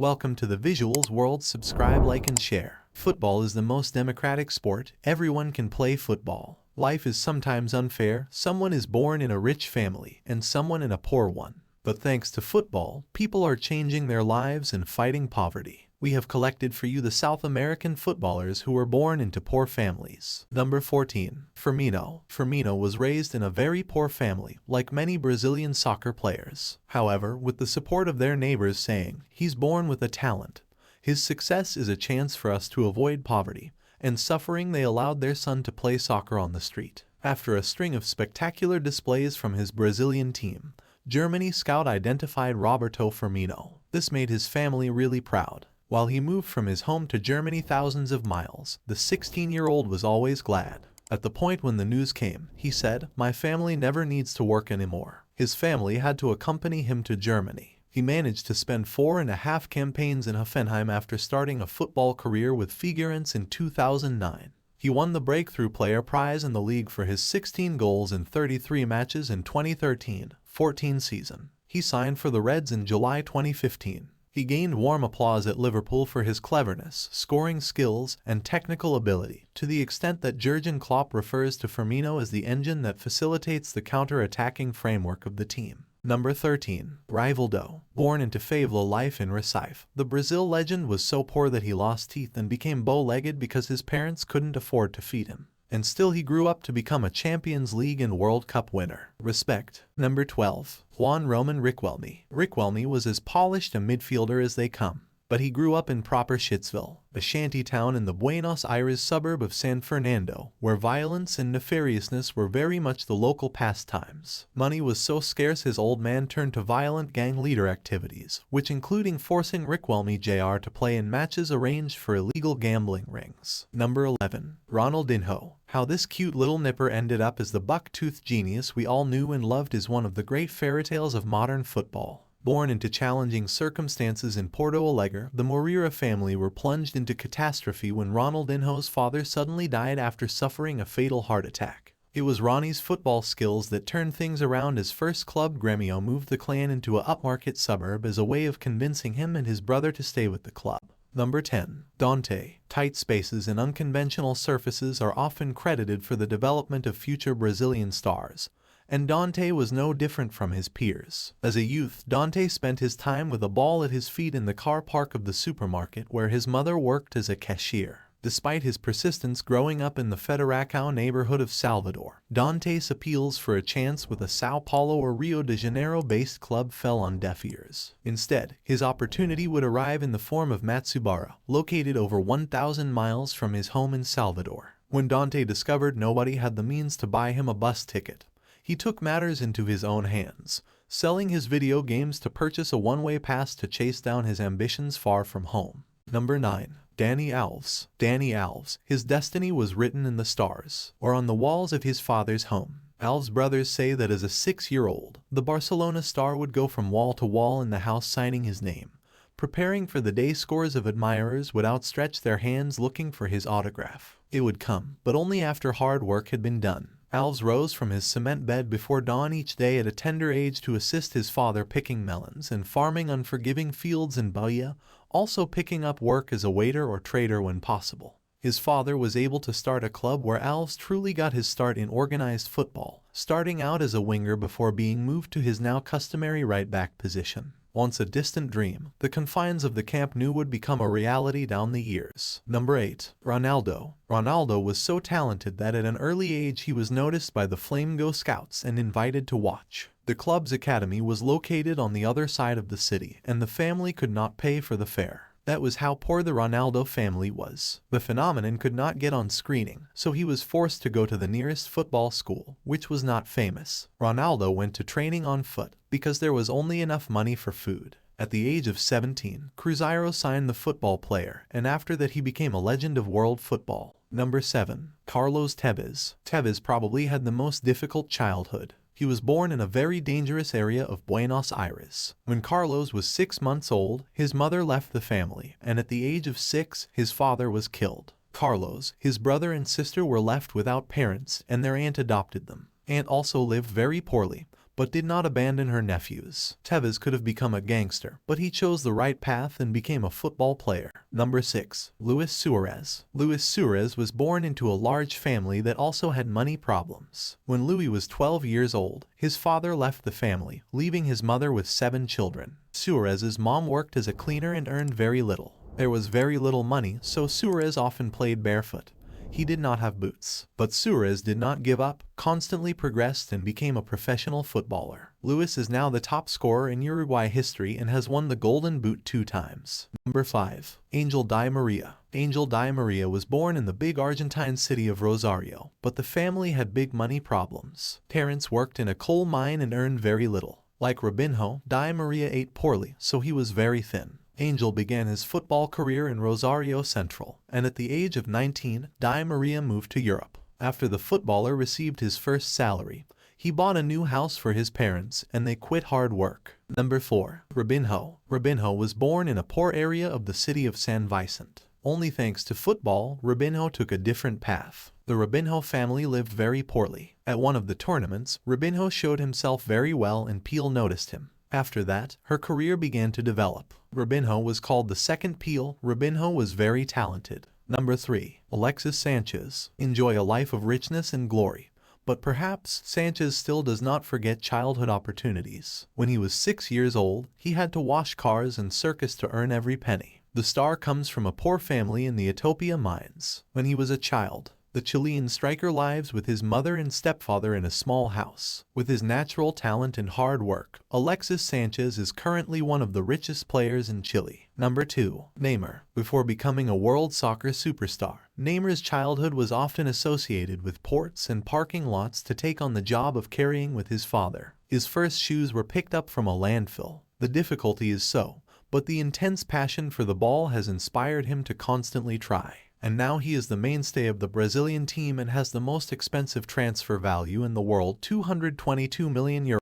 Welcome to the visuals world. Subscribe, like and share. Football is the most democratic sport. Everyone can play football. Life is sometimes unfair. Someone is born in a rich family and someone in a poor one. But thanks to football, people are changing their lives and fighting poverty. We have collected for you the South American footballers who were born into poor families. Number 14. Firmino. Firmino was raised in a very poor family, like many Brazilian soccer players. However, with the support of their neighbors saying, he's born with a talent. His success is a chance for us to avoid poverty and suffering. They allowed their son to play soccer on the street. After a string of spectacular displays from his Brazilian team, Germany scout identified Roberto Firmino. This made his family really proud. While he moved from his home to Germany thousands of miles, the 16-year-old was always glad. At the point when the news came, he said, "My family never needs to work anymore." His family had to accompany him to Germany. He managed to spend 4.5 campaigns in Hoffenheim after starting a football career with Figueirense in 2009. He won the Breakthrough Player Prize in the league for his 16 goals in 33 matches in 2013-14 season. He signed for the Reds in July 2015. He gained warm applause at Liverpool for his cleverness, scoring skills, and technical ability, to the extent that Jurgen Klopp refers to Firmino as the engine that facilitates the counter-attacking framework of the team. Number 13. Rivaldo. Born into favela life in Recife, the Brazil legend was so poor that he lost teeth and became bow-legged because his parents couldn't afford to feed him. And still he grew up to become a Champions League and World Cup winner. Respect. Number 12. Juan Roman Riquelme. Riquelme was as polished a midfielder as they come, but he grew up in proper Shitsville, a shanty town in the Buenos Aires suburb of San Fernando, where violence and nefariousness were very much the local pastimes. Money was so scarce his old man turned to violent gang leader activities, which including forcing Riquelme Jr. to play in matches arranged for illegal gambling rings. Number 11. Ronaldinho. How this cute little nipper ended up as the buck-toothed genius we all knew and loved is one of the great fairy tales of modern football. Born into challenging circumstances in Porto Alegre, the Moreira family were plunged into catastrophe when Ronaldinho's father suddenly died after suffering a fatal heart attack. It was Ronnie's football skills that turned things around. His first club, Grêmio, moved the clan into a upmarket suburb as a way of convincing him and his brother to stay with the club. Number 10. Dante. Tight spaces and unconventional surfaces are often credited for the development of future Brazilian stars, and Dante was no different from his peers. As a youth, Dante spent his time with a ball at his feet in the car park of the supermarket where his mother worked as a cashier. Despite his persistence growing up in the Federacão neighborhood of Salvador, Dante's appeals for a chance with a São Paulo or Rio de Janeiro-based club fell on deaf ears. Instead, his opportunity would arrive in the form of Matsubara, located over 1,000 miles from his home in Salvador. When Dante discovered nobody had the means to buy him a bus ticket, he took matters into his own hands, selling his video games to purchase a one-way pass to chase down his ambitions far from home. Number 9. Dani Alves. Dani Alves. His destiny was written in the stars, or on the walls of his father's home. Alves' brothers say that as a 6-year-old, the Barcelona star would go from wall to wall in the house signing his name, preparing for the day. Scores of admirers would outstretch their hands looking for his autograph. It would come, but only after hard work had been done. Alves rose from his cement bed before dawn each day at a tender age to assist his father picking melons and farming unforgiving fields in Bahia, also picking up work as a waiter or trader when possible. His father was able to start a club where Alves truly got his start in organized football, starting out as a winger before being moved to his now customary right-back position. Once a distant dream, the confines of the Camp Nou would become a reality down the years. Number 8. Ronaldo. Ronaldo was so talented that at an early age he was noticed by the Flamengo scouts and invited to watch. The club's academy was located on the other side of the city, and the family could not pay for the fare. That was how poor the Ronaldo family was. The phenomenon could not get on screening, so he was forced to go to the nearest football school, which was not famous. Ronaldo went to training on foot, because there was only enough money for food. At the age of 17, Cruzeiro signed the football player, and after that he became a legend of world football. Number 7. Carlos Tevez. Tevez probably had the most difficult childhood. He was born in a very dangerous area of Buenos Aires. When Carlos was 6 months old, his mother left the family, and at the age of 6, his father was killed. Carlos, his brother and sister were left without parents, and their aunt adopted them. Aunt also lived very poorly, but did not abandon her nephews. Tevez could have become a gangster, but he chose the right path and became a football player. Number 6. Luis Suarez. Luis Suarez was born into a large family that also had money problems. When Luis was 12 years old, his father left the family, leaving his mother with 7 children. Suarez's mom worked as a cleaner and earned very little. There was very little money, so Suarez often played barefoot. He did not have boots. But Suarez did not give up, constantly progressed and became a professional footballer. Luis is now the top scorer in Uruguay history and has won the Golden Boot 2 times. Number 5. Angel Di Maria. Angel Di Maria was born in the big Argentine city of Rosario, but the family had big money problems. Parents worked in a coal mine and earned very little. Like Robinho, Di Maria ate poorly, so he was very thin. Angel began his football career in Rosario Central, and at the age of 19, Di Maria moved to Europe. After the footballer received his first salary, he bought a new house for his parents and they quit hard work. Number 4. Robinho. Robinho was born in a poor area of the city of San Vicente. Only thanks to football, Robinho took a different path. The Robinho family lived very poorly. At one of the tournaments, Robinho showed himself very well and Peel noticed him. After that, her career began to develop. Robinho was called the second Peel. Robinho was very talented. Number 3. Alexis Sanchez. Enjoy a life of richness and glory. But perhaps Sanchez still does not forget childhood opportunities. When he was 6 years old, he had to wash cars and circus to earn every penny. The star comes from a poor family in the Ethiopia mines. When he was a child, the Chilean striker lives with his mother and stepfather in a small house. With his natural talent and hard work, Alexis Sanchez is currently one of the richest players in Chile. Number 2. Neymar. Before becoming a world soccer superstar, Neymar's childhood was often associated with ports and parking lots to take on the job of carrying with his father. His first shoes were picked up from a landfill. The difficulty is so, but the intense passion for the ball has inspired him to constantly try. And now he is the mainstay of the Brazilian team and has the most expensive transfer value in the world, €222 million.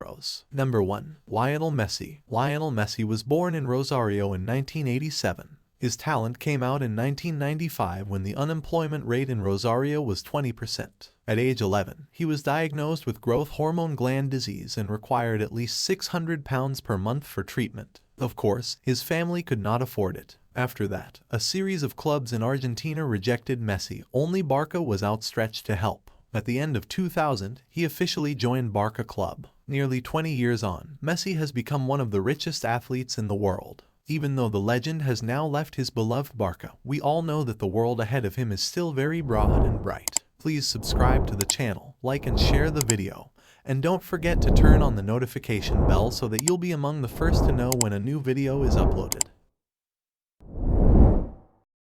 Number 1. Lionel Messi. Lionel Messi was born in Rosario in 1987. His talent came out in 1995 when the unemployment rate in Rosario was 20%. At age 11, he was diagnosed with growth hormone gland disease and required at least £600 per month for treatment. Of course, his family could not afford it. After that, a series of clubs in Argentina rejected Messi. Only Barca was outstretched to help. At the end of 2000, he officially joined Barca Club. Nearly 20 years on, Messi has become one of the richest athletes in the world. Even though the legend has now left his beloved Barca, we all know that the world ahead of him is still very broad and bright. Please subscribe to the channel, like and share the video. And don't forget to turn on the notification bell so that you'll be among the first to know when a new video is uploaded.